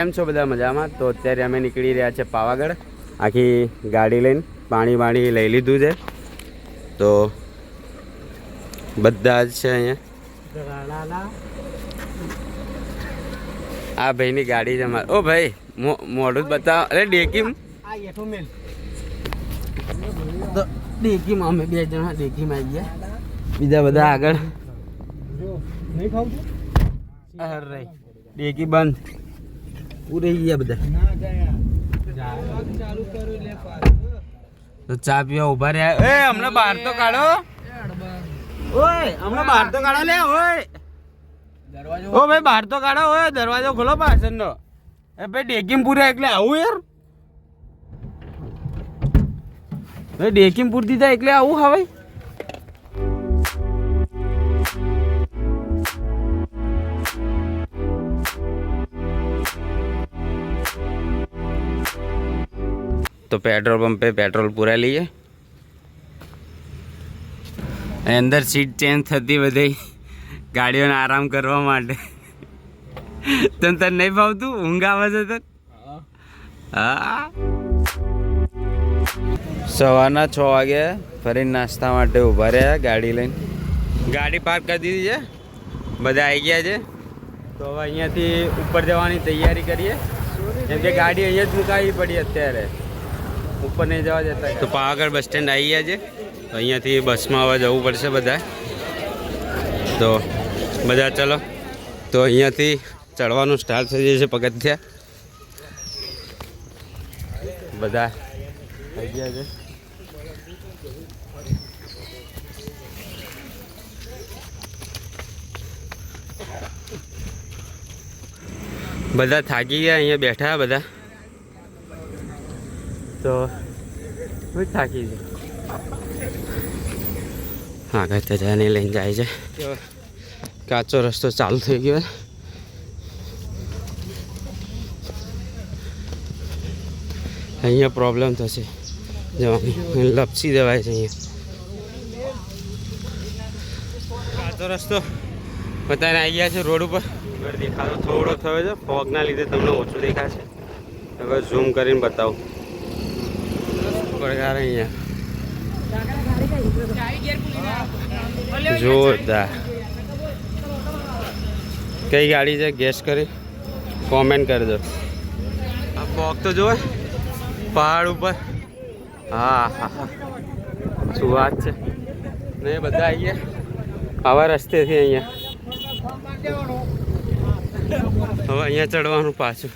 કેમ છો બધા મજામાં? તો અત્યારે અમે નીકળી રહ્યા છે પાવાગઢ. આખી ગાડી લઈને પાણી લઈ લીધું છે. તો બધા જ છે અહીંયા. આ ભાઈની ગાડી છે અમારે. ઓ ભાઈ મોઢું જ બતાવો. અરે ડેકીમ તો ડેકીમાં અમે 2 જણા ડેકીમાં આવી ગયા. બીજા બધા આગળ. અરે ડેકી બંધ પૂરી ગયા બધા. તો ચા પીવા ઉભા રહ્યા. એ હમણાં બહાર તો કાઢો. ઓય હમણાં બહાર તો કાઢો લે. ઓય ઓ ભાઈ બહાર તો કાઢો. ઓય દરવાજો ખોલો પાછળનો. એ ભાઈ ડેકીમ પૂરા એટલે આવું યાર. ભાઈ ડેકીમ પૂરતી થાય એટલે આવું હા ભાઈ. तो पेट्रोल पंप पे पेट्रोल पूरा लिए. अंदर सीट चेंज थती बधाई गाड़ियों आराम करवा माटे. तन तन नहीं फावतुं? ઊંઘ આવે છે તને? હા. સવારના 6 વાગે ફરી નાસ્તા માટે ઊભા રહ્યા ગાડી લઈને. ગાડી પાર્ક કરી દીધી છે. બધા આવી ગયા છે. તો હવે અહીંયાથી ઉપર જવાની તૈયારી કરીએ. કેમ કે ગાડી અહીંયા જ મુકાવી પડી અત્યારે. ઉપર નહીં જવા દેતા. તો પાવાગઢ બસ સ્ટેન્ડ આવી ગયા છે. તો અહીંયાથી બસમાં હવે જવું પડશે બધા. તો બધા ચલો. તો અહીંયાથી ચડવાનું સ્ટાર્ટ થઈ જશે પગથિયા. બધા આવી ગયા છે. બધા થાકી ગયા અહીંયા બેઠા બધા. તો હું થાકી છે. આગળ તો જાને લઈને જાય છે. કાચો રસ્તો ચાલુ થઈ ગયો. અહીંયા પ્રોબ્લેમ થશે જવાની. લપસી દેવાય છે અહીંયા. કાચો રસ્તો બધાને આવી ગયા છે રોડ ઉપર. દેખાતો થોડો થયો છે. ફોગના લીધે તમને ઓછું દેખાશે. હવે ઝૂમ કરીને બતાવું. પડકાર અહીંયા જોરદાર. કઈ ગાડી છે ગેસ કરી કોમેન્ટ કરી દો. આ ફોગ તો જોવે પહાડ ઉપર. હા હા હા શું વાત છે. ને બધા આવી ગયા આવા રસ્તેથી અહીંયા. હવે અહીંયા ચડવાનું પાછું.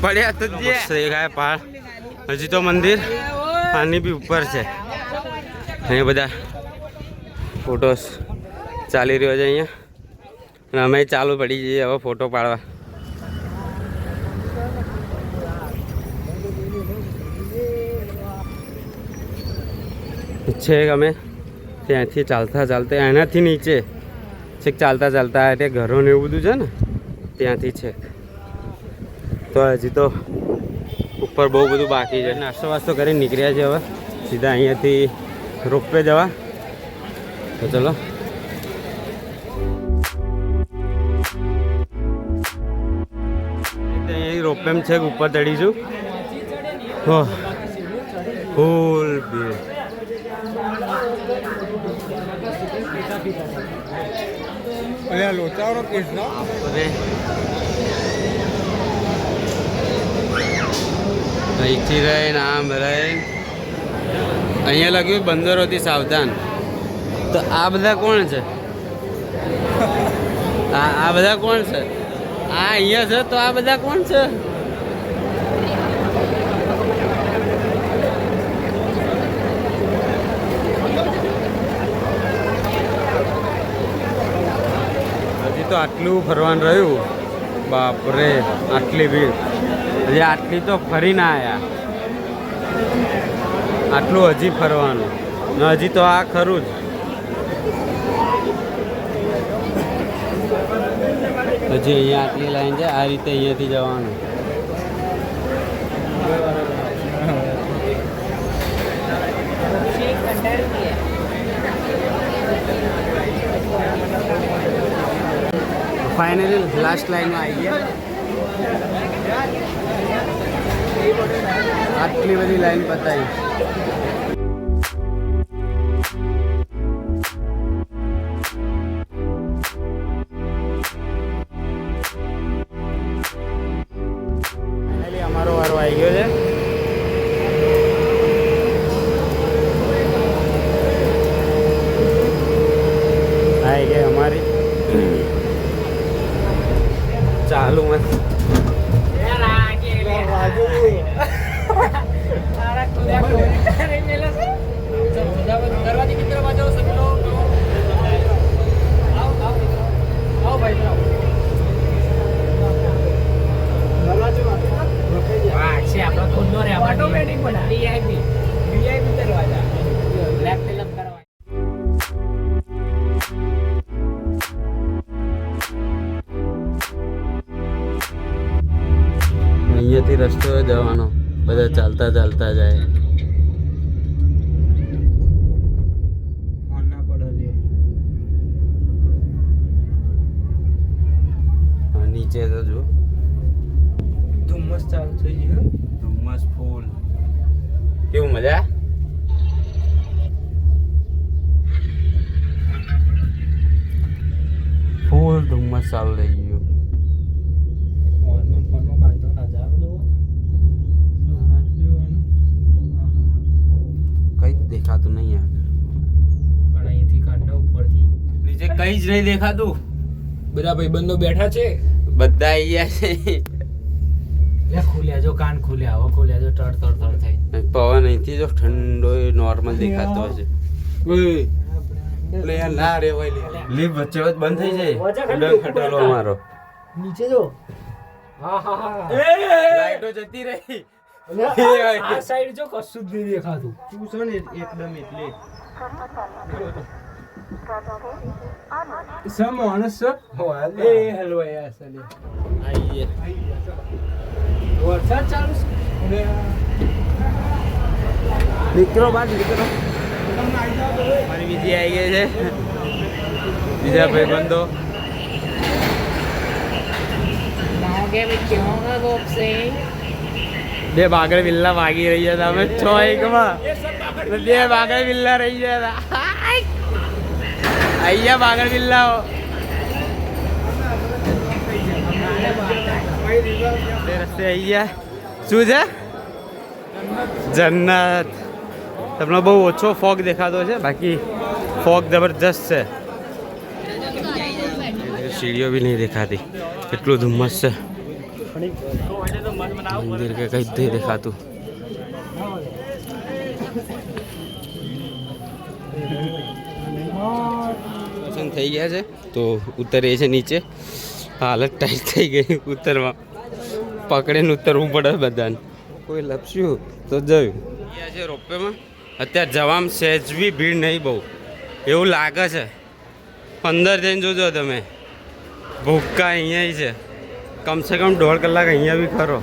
પડ્યા તો દેખાય પહાડ. હજી તો મંદિર આની બી ઉપર છે. અહીંયા બધા ફોટોસ ચાલી રહ્યો છે અહીંયા. અને અમે ચાલુ પડી જઈએ હવે ફોટો પાડવા. છેક અમે ત્યાંથી ચાલતા એનાથી નીચે છેક ચાલતા એટલે ઘરો ને એવું બધું છે ને ત્યાંથી છે. તો હજી તો ઉપર બહુ બધું બાકી છે. નાસ્તો વાસ્તો કરીને નીકળ્યા છે હવે સીધા અહીંયાથી રોપવે જવા. તો ચલો. અહીં રોપવેમ છે ઉપર ચડીશું. ફૂલ ભીડ. લોચાવરો કૃષ્ણ અહીંથી રહીને આમ રહીને અહીંયા લખ્યું બંદરોથી સાવધાન. તો આ બધા કોણ છે? આ બધા કોણ છે? આ અહીંયા છે તો આ બધા કોણ છે? તો આટલું ફરવાનું રહ્યું. બાપરે આટલી ભીડ. હજી આટલી તો ફરી ના આવ્યા. આટલું હજી ફરવાનું ને હજી તો આ ખરું જ. હજી અહીંયા આટલી લાઈન છે. આ રીતે અહીંયાથી જવાનું. ફાઇનલી લાસ્ટ લાઈનમાં આવી ગયા. આટલી બધી લાઈન પતાવી. ફાઇનલી અમારો વારો આવી ગયો છે. આવી ગઈ અમારી ચાલુ મત અહીંયાથી રસ્તો જવાનો, બધા ચાલતા ચાલતા જાય. નીચે તો જો ધુમ્મસ ચાલુ થઈ ગયું. ધુમ્મસ ફૂલ. કેવું મજા? ફૂલ ધુમ્મસ ચાલુ થઈ ગયું. કઈ જ દેખાતું નહીં આગળ. પણ અહીંથી કાંડા ઉપરથી નીચે કઈ જ નહીં દેખાતું. બધા ભાઈબંધો બેઠા છે. બધા અહીંયા છે. લે ખુલ્યા જો, કાન ખુલ્યા, હવે ખુલ્યા જો, તડ તડ તડ થાય. પવન અહીંથી જો ઠંડો નોર્મલ દેખાતો હશે. લીપ વચ્ચે વચ્ચે બંધ થઈ જાય. ખટોલો અમારો નીચે જો. હા હા હા. લાઈટો જતી રહી. આ સાઈડ જો કશું જ નહીં દેખાતું. તું છે ને એકદમ એટલે માણસ એ હેલો યાર સલે આઈએ. વરસાદ ચાલુ છે. નીકળો બાદ નીકળો. મારી બીજી આવી ગઈ છે. બીજા ભાઈબંધો બે બાગડ વિલ્લા વાગી રહી હતા. અમે 6-1 બે બાગડ વિલ્લા રહી ગયા હતા. અહીંયા બાગડ વિલ્લાઓ રસ્તે અહીંયા શું છે? જન્નત. તમને બહુ ઓછો ફોગ દેખાતો છે, બાકી ફોગ જબરજસ્ત છે. સીડીઓ બી નહીં દેખાતી, એટલું ધુમ્મસ છે. મંદિર કે કંઈ જ નહીં દેખાતું. દર્શન થઈ ગયા છે તો ઉતરીએ છે નીચે. હાલત ટાઈટ થઈ ગઈ ઉતરવા, પકડીને ઉતરવું પડે બધાને. કોઈ લપસ્યું તો જયું. અહીંયા છે રોપવેમાં. અત્યારે જવામાં સહેજ બી ભીડ નહીં બહુ એવું લાગે છે. અંદર જઈને જોજો તમે, ભૂક્કા અહીંયા છે. કમસે કમ 1.5 કલાક અહીંયા બી ખરો.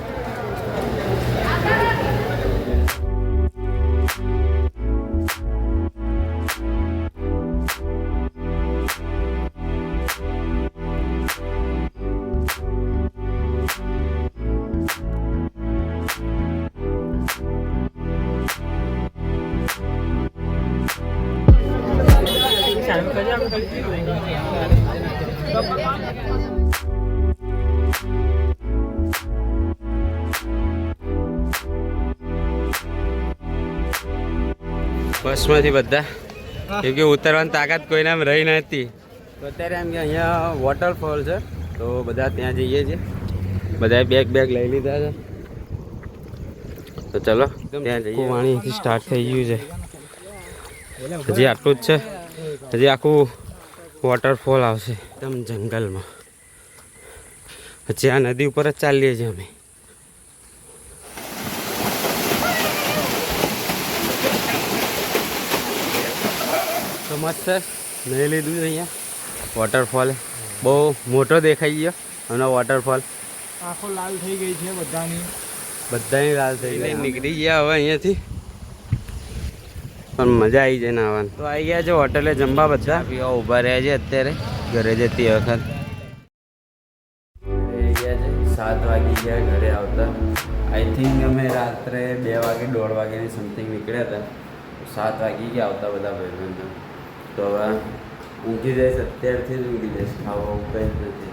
બસમાંથી બધા, કેમ કે ઉતરવાની તાકાત કોઈને આમ રહી નથી. તો અત્યારે એમ કે અહીંયા વોટરફોલ છે તો બધા ત્યાં જઈએ છીએ. બધાએ બેગ લઈ લીધા છે તો ચલો ત્યાં જઈએ. પાણીથી સ્ટાર્ટ થઈ ગયું છે. હજી આટલું જ છે. હજી આખું વોટરફોલ આવશે એકદમ જંગલમાં. પછી આ નદી ઉપર જ ચાલીએ છીએ અમે. તો મસ્ત નહીં લીધું અહીંયા વોટરફોલ. બહુ મોટો દેખાઈ ગયો અને વોટરફોલ આંખો લાલ થઈ ગઈ છે બધાની લાલ થઈ ગઈ. નીકળી ગયા હવે અહીંયાથી, પણ મજા આવી જાય નાવાની. તો આવી ગયા છે હોટલે જમવા. બધા ઊભા રહ્યા છે અત્યારે ઘરે જતી વખત. 7 વાગી ગયા ઘરે આવતા. આઈ થિંક અમે રાત્રે 2 વાગે 1:30 વાગ્યાની સમથિંગ નીકળ્યા હતા. 7 વાગી ગયા આવતા બધા ભાઈબંધો. તો હવે ઊંઘી જઈશ, અત્યારથી જ ઊંઘી જઈશ, ખાવા કંઈ જ નથી.